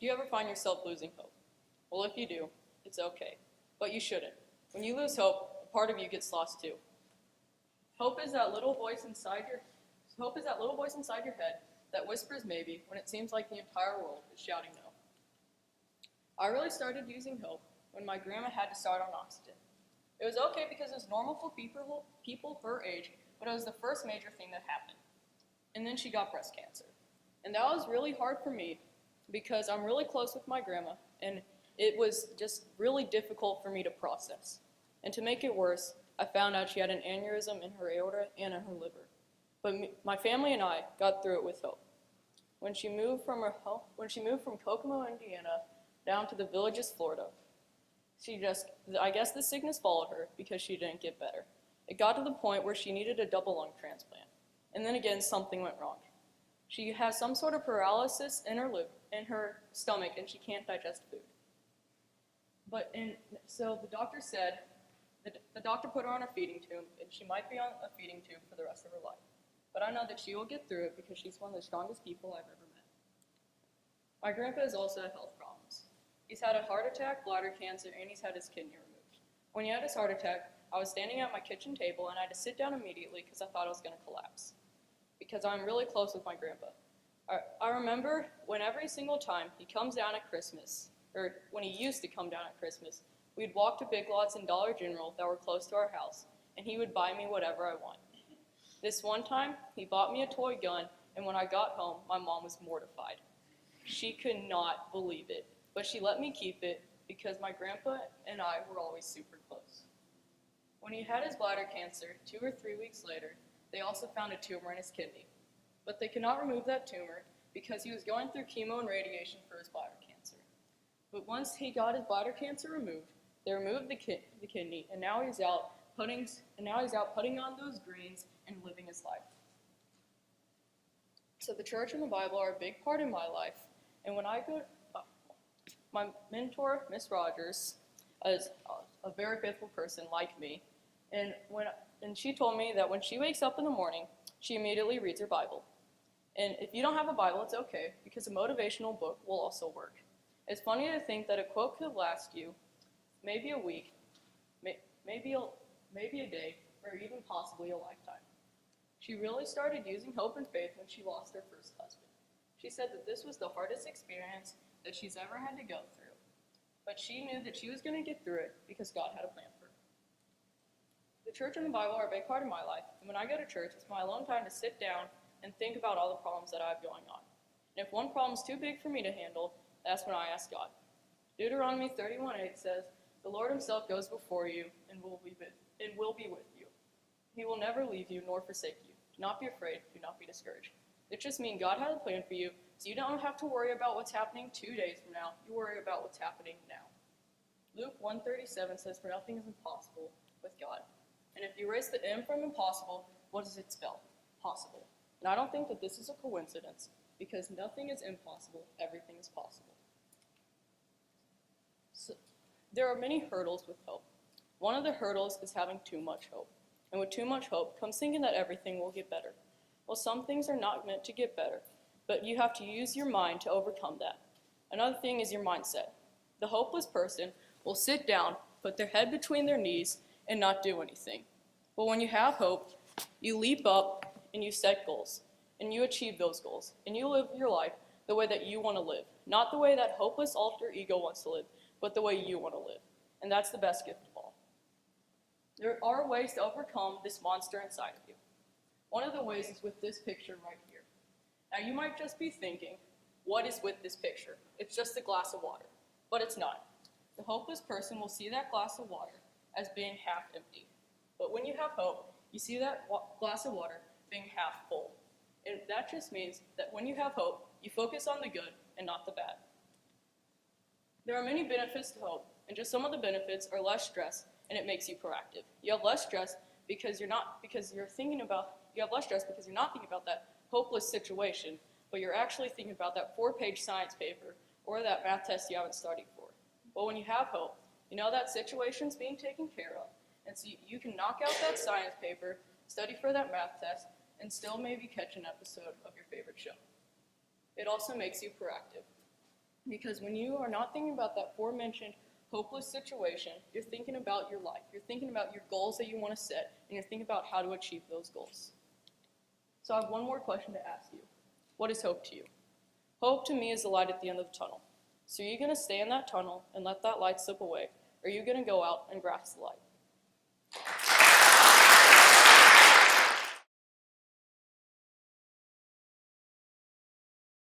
Do you ever find yourself losing hope? Well, if you do, it's okay, but you shouldn't. When you lose hope, a part of you gets lost too. Hope is that little voice inside your head that whispers maybe when it seems like the entire world is shouting no. I really started using hope when my grandma had to start on oxygen. It was okay because it was normal for people her age, but it was the first major thing that happened. And then she got breast cancer. And that was really hard for me because I'm really close with my grandma, and it was just really difficult for me to process. And to make it worse, I found out she had an aneurysm in her aorta and in her liver. But my family and I got through it with hope. When she moved from Kokomo, Indiana, down to the Villages, Florida, I guess the sickness followed her because she didn't get better. It got to the point where she needed a double lung transplant. And then again, something went wrong. She has some sort of paralysis in her stomach, and she can't digest food. So the doctor said, the doctor put her on a feeding tube, and she might be on a feeding tube for the rest of her life. But I know that she will get through it because she's one of the strongest people I've ever met. My grandpa has also had health problems. He's had a heart attack, bladder cancer, and he's had his kidney removed. When he had his heart attack, I was standing at my kitchen table, and I had to sit down immediately because I thought I was going to collapse. Because I'm really close with my grandpa. I remember when every single time he comes down at Christmas, or when he used to come down at Christmas, we'd walk to Big Lots and Dollar General that were close to our house, and he would buy me whatever I want. This one time, he bought me a toy gun, and when I got home, my mom was mortified. She could not believe it, but she let me keep it because my grandpa and I were always super close. When he had his bladder cancer, 2 or 3 weeks later, they also found a tumor in his kidney. But they could not remove that tumor because he was going through chemo and radiation for his bladder cancer. But once he got his bladder cancer removed, they removed the kidney, and now he's out putting on those greens and living his life. So the church and the Bible are a big part in my life, and when I go, my mentor, Miss Rogers, is a very faithful person like me, and she told me that when she wakes up in the morning, she immediately reads her Bible. And if you don't have a Bible, it's okay, because a motivational book will also work. It's funny to think that a quote could last you maybe a week, maybe a day, or even possibly a lifetime. She really started using hope and faith when she lost her first husband. She said that this was the hardest experience that she's ever had to go through, but she knew that she was going to get through it because God had a plan for her. The church and the Bible are a big part of my life, and when I go to church, it's my alone time to sit down and think about all the problems that I have going on. And if one problem's too big for me to handle, that's when I ask God. Deuteronomy 31:8 says, "The Lord himself goes before you and will be with you. He will never leave you nor forsake you. Do not be afraid, do not be discouraged." It just means God has a plan for you, so you don't have to worry about what's happening 2 days from now. You worry about what's happening now. Luke 1:37 says, "For nothing is impossible with God." And if you erase the M from impossible, what does it spell? Possible. And I don't think that this is a coincidence, because nothing is impossible, everything is possible. So, there are many hurdles with hope. One of the hurdles is having too much hope. And with too much hope comes thinking that everything will get better. Well, some things are not meant to get better, but you have to use your mind to overcome that. Another thing is your mindset. The hopeless person will sit down, put their head between their knees, and not do anything. But when you have hope, you leap up and you set goals, and you achieve those goals, and you live your life the way that you want to live. Not the way that hopeless alter ego wants to live, but the way you want to live. And that's the best gift of all. There are ways to overcome this monster inside of you. One of the ways is with this picture right here. Now you might just be thinking, what is with this picture? It's just a glass of water. But it's not. The hopeless person will see that glass of water as being half empty. But when you have hope, you see that glass of water being half full. And that just means that when you have hope, you focus on the good and not the bad. There are many benefits to hope, and just some of the benefits are less stress, and it makes you proactive. You have less stress because you're not thinking about that hopeless situation, but you're actually thinking about that 4-page science paper or that math test you haven't studied for. But when you have hope, you know that situation's being taken care of, and so you can knock out that science paper, study for that math test, and still maybe catch an episode of your favorite show. It also makes you proactive. Because when you are not thinking about that aforementioned hopeless situation, you're thinking about your life. You're thinking about your goals that you want to set, and you're thinking about how to achieve those goals. So I have one more question to ask you. What is hope to you? Hope to me is the light at the end of the tunnel. So are you going to stay in that tunnel and let that light slip away, or are you going to go out and grasp the light?